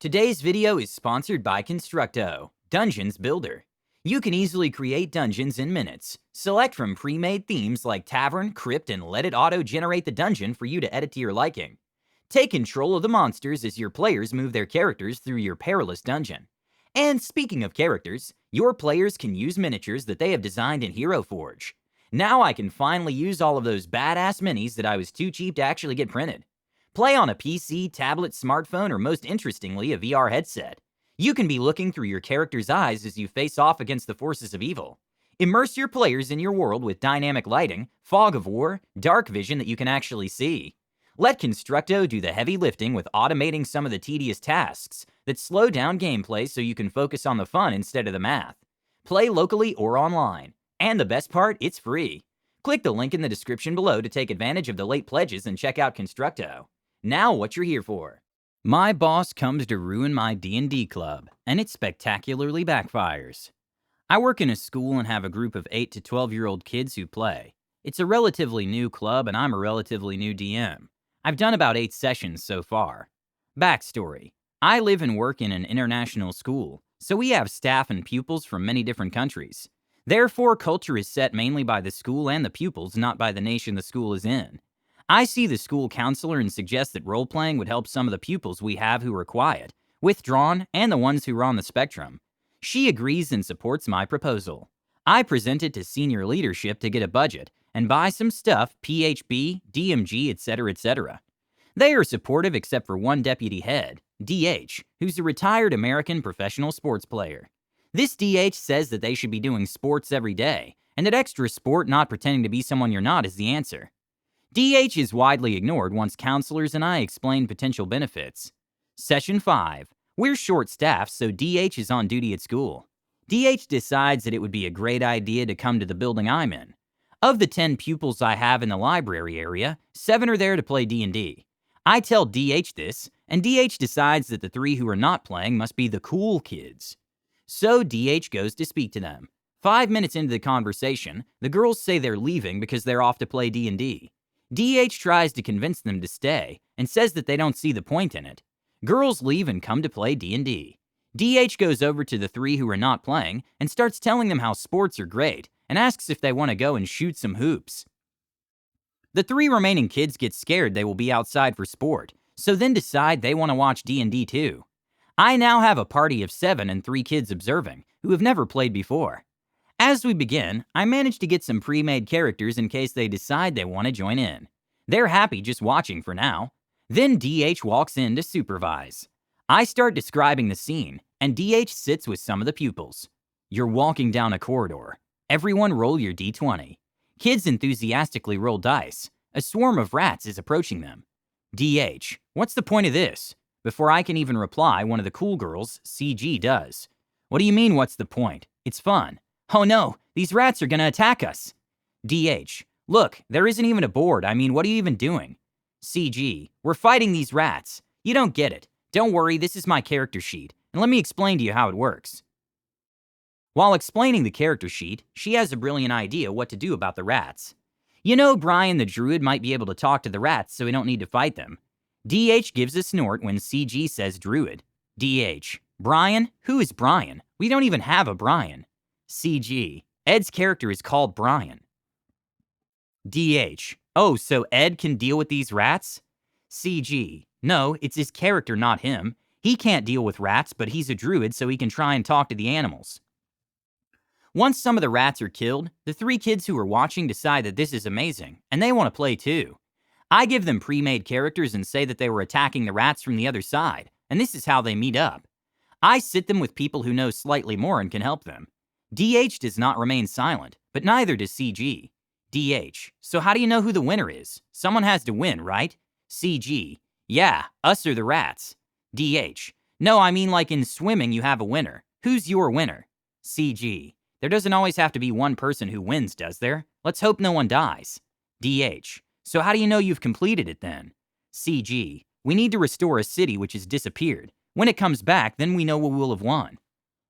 Today's video is sponsored by Constructo, Dungeons Builder. You can easily create dungeons in minutes. Select from pre-made themes like Tavern, Crypt, and let it auto-generate the dungeon for you to edit to your liking. Take control of the monsters as your players move their characters through your perilous dungeon. And speaking of characters, your players can use miniatures that they have designed in Hero Forge. Now I can finally use all of those badass minis that I was too cheap to actually get printed. Play on a PC, tablet, smartphone, or most interestingly, a VR headset. You can be looking through your character's eyes as you face off against the forces of evil. Immerse your players in your world with dynamic lighting, fog of war, dark vision that you can actually see. Let Constructo do the heavy lifting with automating some of the tedious tasks that slow down gameplay so you can focus on the fun instead of the math. Play locally or online. And the best part, it's free. Click the link in the description below to take advantage of the late pledges and check out Constructo. Now what you're here for. My boss comes to ruin my D&D club, and it spectacularly backfires. I work in a school and have a group of 8 to 12-year-old kids who play. It's a relatively new club, and I'm a relatively new DM. I've done about 8 sessions so far. Backstory. I live and work in an international school, so we have staff and pupils from many different countries. Therefore, culture is set mainly by the school and the pupils, not by the nation the school is in. I see the school counselor and suggest that role-playing would help some of the pupils we have who are quiet, withdrawn, and the ones who are on the spectrum. She agrees and supports my proposal. I present it to senior leadership to get a budget and buy some stuff, PHB, DMG, etc., etc. They are supportive except for one deputy head, DH, who's a retired American professional sports player. This DH says that they should be doing sports every day, and that extra sport, not pretending to be someone you're not, is the answer. DH is widely ignored once counselors and I explain potential benefits. Session 5. We're short-staffed, so DH is on duty at school. DH decides that it would be a great idea to come to the building I'm in. Of the 10 pupils I have in the library area, 7 are there to play D&D. I tell DH this, and DH decides that the 3 who are not playing must be the cool kids. So DH goes to speak to them. 5 minutes into the conversation, the girls say they're leaving because they're off to play D&D. DH tries to convince them to stay and says that they don't see the point in it. Girls leave and come to play D&D. DH goes over to the 3 who are not playing and starts telling them how sports are great and asks if they want to go and shoot some hoops. The 3 remaining kids get scared they will be outside for sport, so then decide they want to watch D&D too. I now have a party of 7 and 3 kids observing who have never played before. As we begin, I manage to get some pre-made characters in case they decide they want to join in. They're happy just watching for now. Then DH walks in to supervise. I start describing the scene, and DH sits with some of the pupils. You're walking down a corridor. Everyone roll your d20. Kids enthusiastically roll dice. A swarm of rats is approaching them. DH, what's the point of this? Before I can even reply, one of the cool girls, CG, does. What do you mean, what's the point? It's fun. Oh no, these rats are gonna attack us. DH, look, there isn't even a board. I mean, what are you even doing? CG, we're fighting these rats. You don't get it. Don't worry, this is my character sheet, and let me explain to you how it works. While explaining the character sheet, she has a brilliant idea what to do about the rats. You know, Brian the druid might be able to talk to the rats so we don't need to fight them. DH gives a snort when CG says druid. DH, Brian? Who is Brian? We don't even have a Brian. CG, Ed's character is called Brian. DH, oh, so Ed can deal with these rats? CG, no, it's his character, not him. He can't deal with rats, but he's a druid, so he can try and talk to the animals. Once some of the rats are killed, the 3 kids who are watching decide that this is amazing, and they want to play too. I give them pre-made characters and say that they were attacking the rats from the other side, and this is how they meet up. I sit them with people who know slightly more and can help them. DH does not remain silent, but neither does CG. DH, so how do you know who the winner is? Someone has to win, right? CG, yeah, us or the rats. DH, no, I mean like in swimming you have a winner. Who's your winner? CG, there doesn't always have to be one person who wins, does there? Let's hope no one dies. DH, so how do you know you've completed it then? CG, we need to restore a city which has disappeared. When it comes back, then we know we will have won.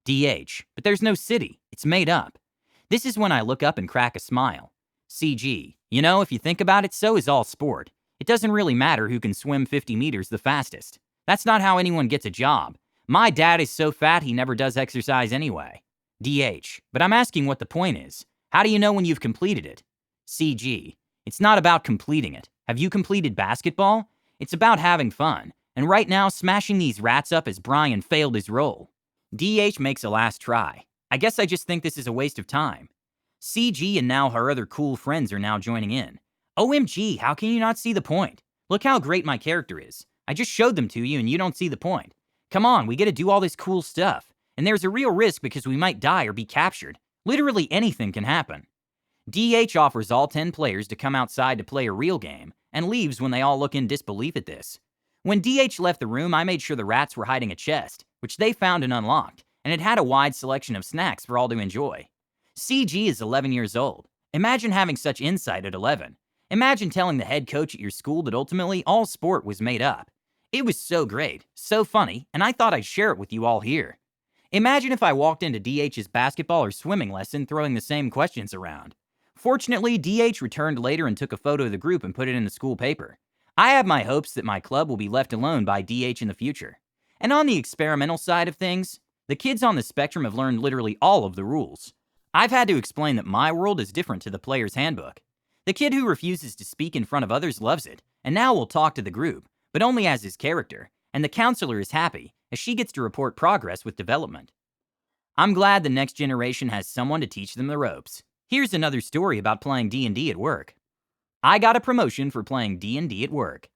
DH, but there's no city. It's made up. This is when I look up and crack a smile. CG, you know, if you think about it, so is all sport. It doesn't really matter who can swim 50 meters the fastest. That's not how anyone gets a job. My dad is so fat he never does exercise anyway. DH, but I'm asking what the point is. How do you know when you've completed it? CG, it's not about completing it. Have you completed basketball? It's about having fun. And right now, smashing these rats up as Brian failed his role. DH makes a last try. I guess I just think this is a waste of time. CG and now her other cool friends are now joining in. OMG, how can you not see the point? Look how great my character is. I just showed them to you and you don't see the point. Come on, we get to do all this cool stuff. And there's a real risk because we might die or be captured. Literally anything can happen. DH offers all 10 players to come outside to play a real game and leaves when they all look in disbelief at this. When DH left the room, I made sure the rats were hiding a chest, which they found and unlocked, and it had a wide selection of snacks for all to enjoy. CG is 11 years old. Imagine having such insight at 11. Imagine telling the head coach at your school that ultimately all sport was made up. It was so great, so funny, and I thought I'd share it with you all here. Imagine if I walked into DH's basketball or swimming lesson throwing the same questions around. Fortunately, DH returned later and took a photo of the group and put it in the school paper. I have my hopes that my club will be left alone by DH in the future. And on the experimental side of things, the kids on the spectrum have learned literally all of the rules. I've had to explain that my world is different to the player's handbook. The kid who refuses to speak in front of others loves it, and now will talk to the group, but only as his character, and the counselor is happy, as she gets to report progress with development. I'm glad the next generation has someone to teach them the ropes. Here's another story about playing D&D at work. I got a promotion for playing D&D at work.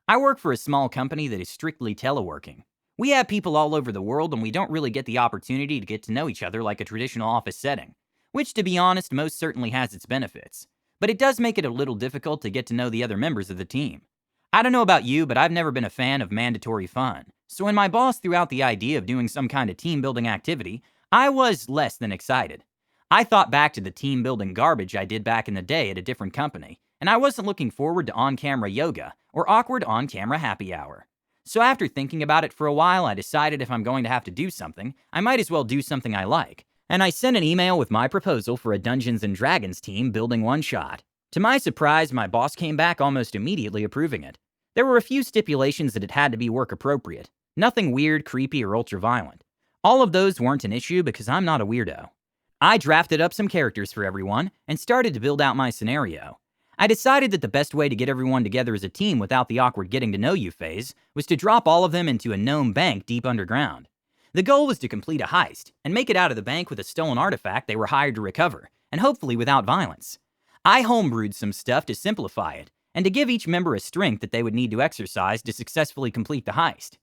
I work for a small company that is strictly teleworking. We have people all over the world and we don't really get the opportunity to get to know each other like a traditional office setting, which to be honest most certainly has its benefits. But it does make it a little difficult to get to know the other members of the team. I don't know about you, but I've never been a fan of mandatory fun. So when my boss threw out the idea of doing some kind of team building activity, I was less than excited. I thought back to the team building garbage I did back in the day at a different company, and I wasn't looking forward to on-camera yoga or awkward on-camera happy hour. So after thinking about it for a while, I decided if I'm going to have to do something, I might as well do something I like. And I sent an email with my proposal for a Dungeons & Dragons team building one-shot. To my surprise, my boss came back almost immediately approving it. There were a few stipulations that it had to be work appropriate. Nothing weird, creepy, or ultra-violent. All of those weren't an issue because I'm not a weirdo. I drafted up some characters for everyone and started to build out my scenario. I decided that the best way to get everyone together as a team without the awkward getting-to-know-you phase was to drop all of them into a gnome bank deep underground. The goal was to complete a heist and make it out of the bank with a stolen artifact they were hired to recover, and hopefully without violence. I homebrewed some stuff to simplify it, and to give each member a strength that they would need to exercise to successfully complete the heist.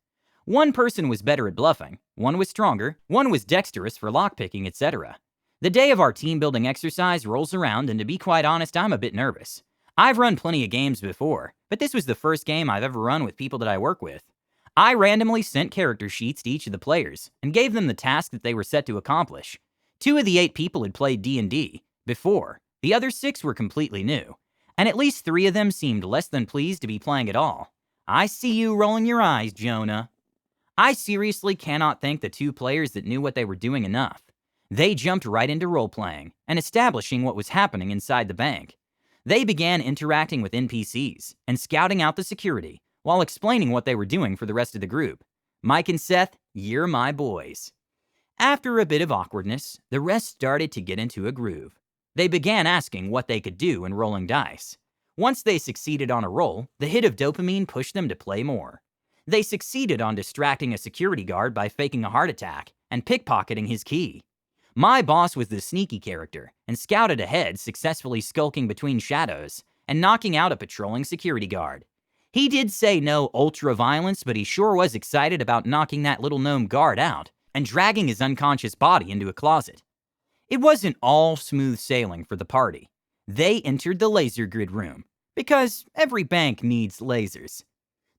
One person was better at bluffing, one was stronger, one was dexterous for lockpicking, etc. The day of our team-building exercise rolls around, and to be quite honest, I'm a bit nervous. I've run plenty of games before, but this was the first game I've ever run with people that I work with. I randomly sent character sheets to each of the players, and gave them the task that they were set to accomplish. 2 of the 8 people had played D&D before, the other 6 were completely new, and at least 3 of them seemed less than pleased to be playing at all. I see you rolling your eyes, Jonah. I seriously cannot thank the 2 players that knew what they were doing enough. They jumped right into role-playing and establishing what was happening inside the bank. They began interacting with NPCs and scouting out the security while explaining what they were doing for the rest of the group. Mike and Seth, you're my boys. After a bit of awkwardness, the rest started to get into a groove. They began asking what they could do in rolling dice. Once they succeeded on a roll, the hit of dopamine pushed them to play more. They succeeded on distracting a security guard by faking a heart attack and pickpocketing his key. My boss was the sneaky character and scouted ahead, successfully skulking between shadows and knocking out a patrolling security guard. He did say no ultra-violence, but he sure was excited about knocking that little gnome guard out and dragging his unconscious body into a closet. It wasn't all smooth sailing for the party. They entered the laser grid room, because every bank needs lasers.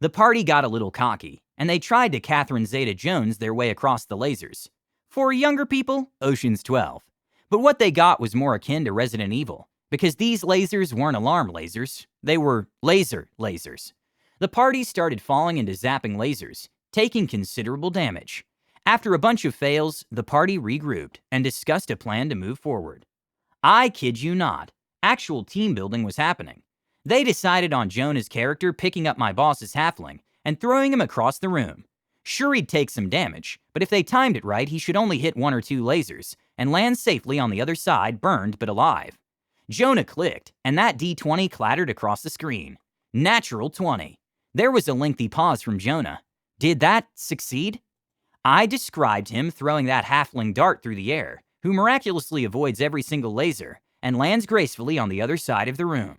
The party got a little cocky, and they tried to Catherine Zeta-Jones their way across the lasers. For younger people, Ocean's 12. But what they got was more akin to Resident Evil, because these lasers weren't alarm lasers, they were laser lasers. The party started falling into zapping lasers, taking considerable damage. After a bunch of fails, the party regrouped and discussed a plan to move forward. I kid you not, actual team building was happening. They decided on Jonah's character picking up my boss's halfling and throwing him across the room. Sure, he'd take some damage, but if they timed it right, he should only hit 1 or 2 lasers and land safely on the other side, burned but alive. Jonah clicked, and that D20 clattered across the screen. Natural 20. There was a lengthy pause from Jonah. Did that succeed? I described him throwing that halfling dart through the air, who miraculously avoids every single laser and lands gracefully on the other side of the room.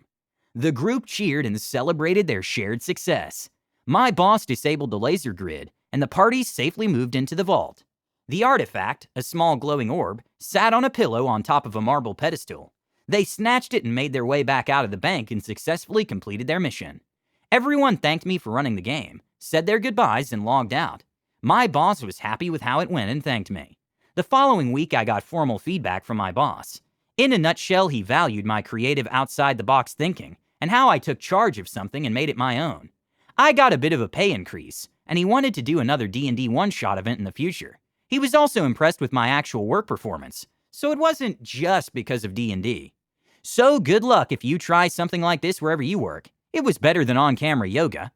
The group cheered and celebrated their shared success. My boss disabled the laser grid, and the party safely moved into the vault. The artifact, a small glowing orb, sat on a pillow on top of a marble pedestal. They snatched it and made their way back out of the bank and successfully completed their mission. Everyone thanked me for running the game, said their goodbyes, and logged out. My boss was happy with how it went and thanked me. The following week, I got formal feedback from my boss. In a nutshell, he valued my creative outside-the-box thinking and how I took charge of something and made it my own. I got a bit of a pay increase, and he wanted to do another D&D one-shot event in the future. He was also impressed with my actual work performance, so it wasn't just because of D&D. So good luck if you try something like this wherever you work. It was better than on-camera yoga.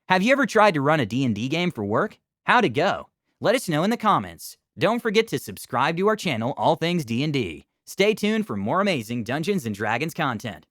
Have you ever tried to run a D&D game for work? How'd it go? Let us know in the comments. Don't forget to subscribe to our channel, All Things D&D. Stay tuned for more amazing Dungeons & Dragons content.